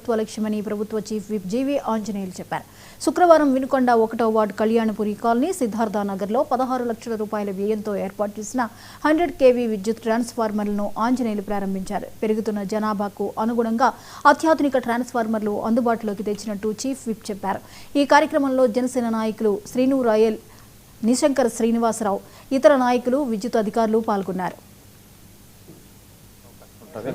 ప్రభుత్వ లక్ష్యమని ప్రభుత్వ చీఫ్ విప్ జీవీ ఆంజనేయులు చెప్పారు. శుక్రవారం వినుకొండ 1వ వార్డు కళ్యాణపురి కాలనీ సిద్ధార్థ నగర్లో 16 లక్షల రూపాయల వ్యయంతో ఏర్పాటు చేసిన 100 kV విద్యుత్ ట్రాన్స్ఫార్మర్లను ఆంజనేయులు ప్రారంభించారు. పెరుగుతున్న జనాభాకు అనుగుణంగా అత్యాధునిక ట్రాన్స్ఫార్మర్లు అందుబాటులోకి తెచ్చినట్టు చీఫ్ విప్ చెప్పారు. ఈ కార్యక్రమంలో జనసేన నాయకులు శ్రీను రాయల్, నిశంకర్ శ్రీనివాసరావు, ఇతర నాయకులు, విద్యుత్ అధికారులు పాల్గొన్నారు.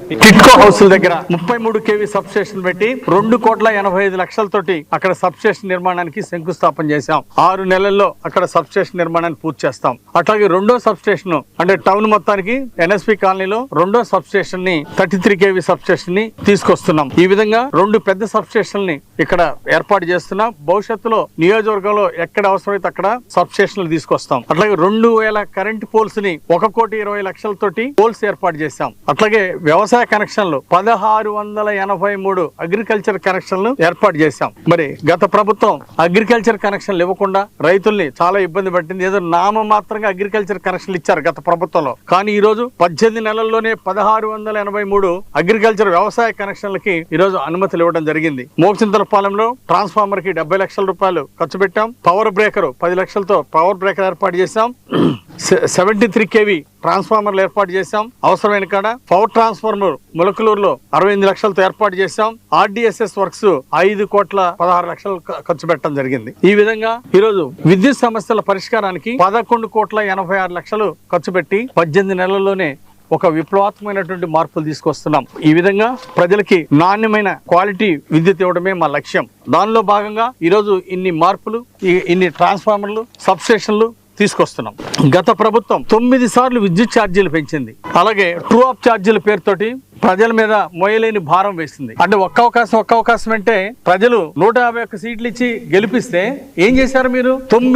టిట్కో హౌస్ల దగ్గర 33 kV సబ్ స్టేషన్ పెట్టి 2,85,00,000తోటి అక్కడ సబ్ స్టేషన్ నిర్మాణానికి శంకుస్థాపన చేశాం. 6 నెలల్లో అక్కడ సబ్ స్టేషన్ నిర్మాణాన్ని పూర్తి చేస్తాం. అట్లాగే రెండో సబ్ స్టేషన్ అంటే టౌన్ మొత్తానికి ఎన్ఎస్పి కాలనీలో రెండో సబ్ స్టేషన్ ని 33 kV సబ్ స్టేషన్ ని తీసుకొస్తున్నాం. ఈ విధంగా 2 పెద్ద సబ్ స్టేషన్లని ఇక్కడ ఏర్పాటు చేస్తున్నాం. భవిష్యత్తులో నియోజకవర్గంలో ఎక్కడ అవసరమైతే అక్కడ సబ్ స్టేషన్లు తీసుకొస్తాం. అట్లాగే 2,000 కరెంట్ పోల్స్ ని 1,20,00,000తోటి పోల్స్ ఏర్పాటు చేశాం. అట్లాగే వ్యవసాయ కనెక్షన్లు 1,683 అగ్రికల్చర్ కనెక్షన్లు ఏర్పాటు చేశాం. మరి గత ప్రభుత్వం అగ్రికల్చర్ కనెక్షన్లు ఇవ్వకుండా రైతుల్ని చాలా ఇబ్బంది పట్టింది. ఏదో నామమాత్రంగా అగ్రికల్చర్ కనెక్షన్లు ఇచ్చారు గత ప్రభుత్వంలో. కానీ ఈ రోజు 18 నెలల్లోనే 1,683 అగ్రికల్చర్ వ్యవసాయ కనెక్షన్లకి ఈ రోజు అనుమతులు ఇవ్వడం జరిగింది. మోక్షింతలపాలెంలో ట్రాన్స్ఫార్మర్ కి 70 లక్షల రూపాయలు ఖర్చు పెట్టాం. పవర్ బ్రేకర్ 10 లక్షలతో పవర్ బ్రేకర్ ఏర్పాటు చేశాం. 73 kV ట్రాన్స్ఫార్మర్లు ఏర్పాటు చేశాం. అవసరమైన కాడ పవర్ ట్రాన్స్ఫార్మర్ ములకలూరులో 68 లక్షలతో ఏర్పాటు చేశాం. ఆర్డిఎస్ఎస్ వర్క్స్ 5,16,00,000 ఖర్చు పెట్టడం జరిగింది. ఈ విధంగా ఈరోజు విద్యుత్ సమస్యల పరిష్కారానికి 11,86,00,000 ఖర్చు పెట్టి 18 నెలల్లోనే ఒక విప్లవాత్మకమైనటువంటి మార్పులు తీసుకొస్తున్నాం. ఈ విధంగా ప్రజలకి నాణ్యమైన క్వాలిటీ విద్యుత్ ఇవ్వడమే మా లక్ష్యం. దానిలో భాగంగా ఈరోజు ఇన్ని మార్పులు, ఇన్ని ట్రాన్స్ఫార్మర్లు, సబ్ స్టేషన్లు తీసుకొస్తున్నాం. గత ప్రభుత్వం 9 సార్లు విద్యుత్ ఛార్జీలు పెంచింది. అలాగే ట్రూ అప్ ఛార్జీల పేరుతోటి ప్రజల మీద మోయలేని భారం వేసింది. అంటే ఒక్క అవకాశం అంటే ప్రజలు 151 సీట్లు ఇచ్చి గెలిపిస్తే ఏం చేశారు మీరు? 9